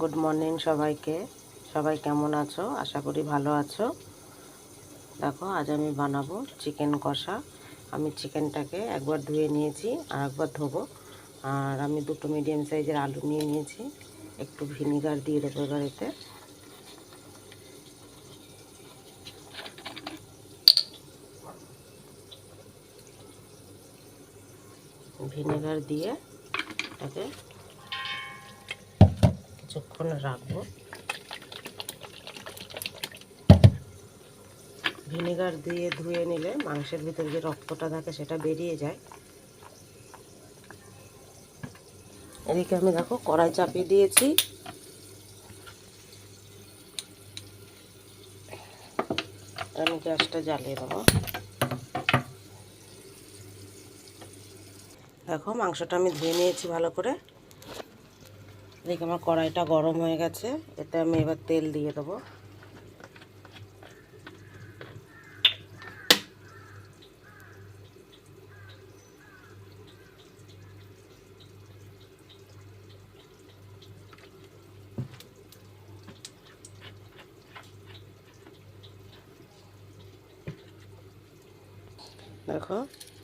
Good morning সবাইকে। সবাই কেমন আছো? আশা করি ভালো আছো। দেখো, আজ আমি বানাবো চিকেন কষা। আমি চিকেনটাকে একবার ধুয়ে নিয়েছি আর একবার ধোবো। আর আমি দুটো মিডিয়াম সাইজের আলু নিয়ে নিয়েছি। একটু ভিনিগার দিয়ে দেবো এবার এতে। ভিনেগার দিয়ে এটাকে কিছুক্ষণ রাখবো। ভিনেগার দিয়ে ধুয়ে নিলে মাংসের ভিতরে যে রক্তটা থাকে সেটা বেরিয়ে যায়। এদিকে আমি দেখো কড়াই চাপিয়ে দিয়েছি। আমি গ্যাসটা জ্বালিয়ে দেবো। দেখো, মাংসটা আমি ধুয়ে নিয়েছি ভালো করে। এদিকে আমার কড়াইটা গরম হয়ে গেছে। এতে আমি এবার তেল দিয়ে দেবো। দেখো,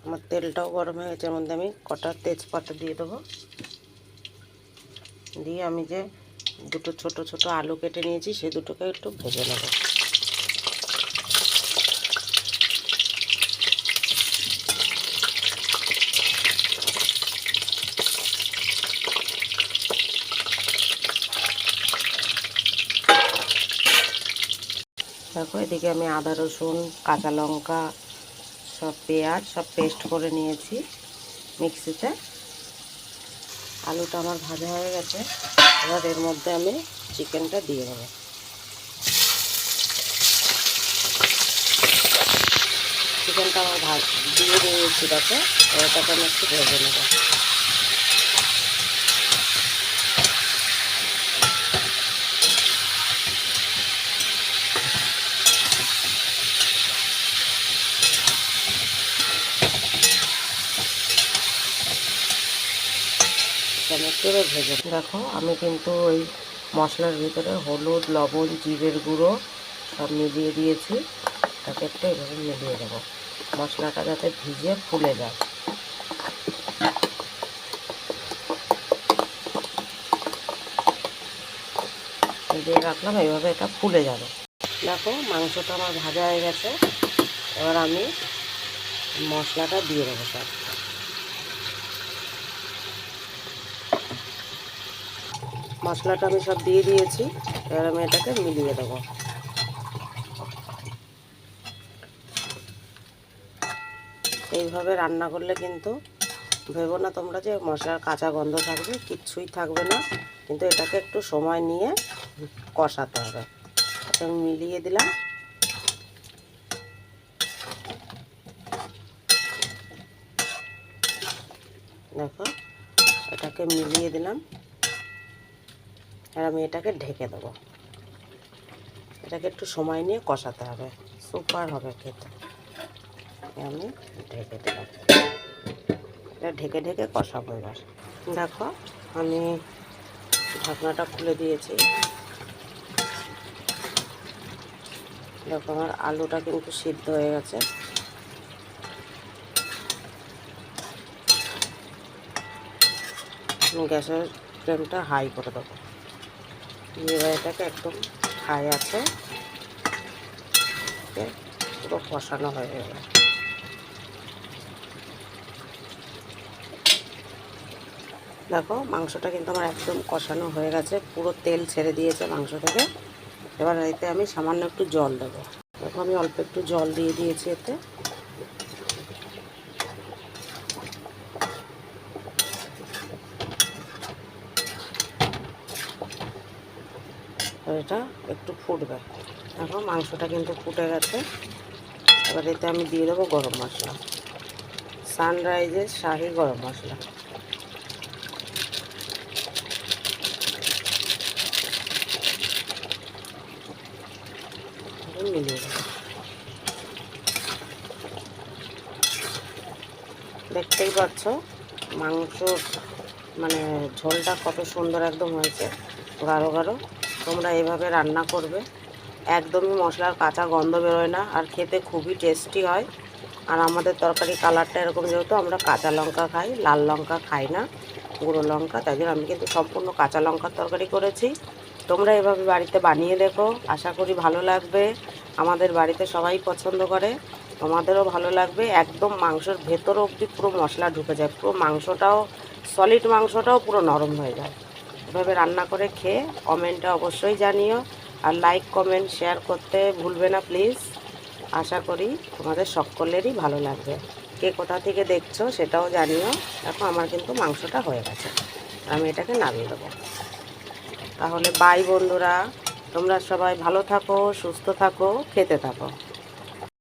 আমার তেলটাও গরম হয়ে গেছে। এর মধ্যে আমি কটা তেজপাতা দিয়ে দেবো। দিয়ে আমি যে দুটো ছোট ছোট আলু কেটে নিয়েছি সেই দুটোকে একটু ভেজে নেব। দেখো, এদিকে আমি আদা রসুন কাঁচা লঙ্কা সব পেঁয়াজ সব পেস্ট করে নিয়েছি মিক্সিতে। আলুটা আমার ভাজা হয়ে গেছে। এবার এর মধ্যে আমি চিকেনটা দিয়ে দেবো। চিকেনটা আমার দিয়ে দিয়েছি। দেখো, এটাকে আমি একটু ভেজে নেব। আমি একটু ভেজে দেখো, আমি কিন্তু ওই মশলার ভিতরে হলুদ লবণ জিরের গুঁড়ো সব মিলিয়ে দিয়েছি। তাকে একটু এভাবে মিলিয়ে দেবো, মশলাটা যাতে ভিজে ফুলে যায়। দিয়ে রাখলাম, এইভাবে এটা ফুলে যাবে। দেখো, মাংসটা আমার ভাজা হয়ে গেছে। এবার আমি মশলাটা দিয়ে দেবো সব। মশলাটা আমি সব দিয়ে দিয়েছি। এবার আমি এটাকে মিলিয়ে দেবো। এইভাবে রান্না করলে কিন্তু ভেবো না তোমরা যে মশলার কাঁচা গন্ধ থাকবে, কিচ্ছুই থাকবে না। কিন্তু এটাকে একটু সময় নিয়ে কষাতে হবে। এটা আমি মিলিয়ে দিলাম। দেখো, এটাকে মিলিয়ে দিলাম। আর আমি এটাকে ঢেকে দেবো। এটাকে একটু সময় নিয়ে কষাতে হবে, সুপার হবে খেতে। আমি ঢেকে দিলাম। এটা ঢেকে ঢেকে কষাবো এবার। দেখো, আমি ঢাকনাটা খুলে দিয়েছি। দেখো, আমার আলুটা কিন্তু সিদ্ধ হয়ে গেছে। গ্যাসের ফ্লেমটা হাই করে দেবো। এবার এটাকে একদম হাই আছে পুরো কষানো হয়ে যাবে। দেখো, মাংসটা কিন্তু আমার একদম কষানো হয়ে গেছে, পুরো তেল ছেড়ে দিয়েছে মাংস থেকে। এবার এতে আমি সামান্য একটু জল দেবো। দেখো, আমি অল্প একটু জল দিয়ে দিয়েছি এতে। এটা একটু ফুটবে। দেখো, মাংসটা কিন্তু ফুটে গেছে। এবার এতে আমি দিয়ে দেবো গরম মশলা, সানরাইজের শাহি গরম মশলা। মিলিয়ে দেবো। দেখতেই পাচ্ছ মাংস মানে ঝোলটা কত সুন্দর একদম হয়েছে, গাঢ় গাঢ়। তোমরা এভাবে রান্না করবে, একদমই মশলার কাঁচা গন্ধ বেরোয় না, আর খেতে খুবই টেস্টি হয়। আর আমাদের তরকারি কালারটা এরকম, যেহেতু আমরা কাঁচা লঙ্কা খাই, লাল লঙ্কা খাই না, গুঁড়ো লঙ্কা, তাই জন্য আমি কিন্তু সম্পূর্ণ কাঁচা লঙ্কার তরকারি করেছি। তোমরা এভাবে বাড়িতে বানিয়ে দেখো, আশা করি ভালো লাগবে। আমাদের বাড়িতে সবাই পছন্দ করে, তোমাদেরও ভালো লাগবে। একদম মাংসের ভেতর অবধি পুরো মশলা ঢুকে যায়, পুরো মাংসটাও সলিড, মাংসটাও পুরো নরম হয়ে যায়। এভাবে রান্না করে খেয়ে কমেন্টে অবশ্যই জানিও, আর লাইক কমেন্ট শেয়ার করতে ভুলবে না প্লিজ। আশা করি তোমাদের সকলেরই ভালো লাগবে। কে কোথা থেকে দেখছো সেটাও জানিও। দেখো আমার কিন্তু মাংসটা হয়ে গেছে, আমি এটাকে নামিয়ে দেবো। তাহলে বাই বন্ধুরা, তোমরা সবাই ভালো থাকো, সুস্থ থাকো, খেতে থাকো।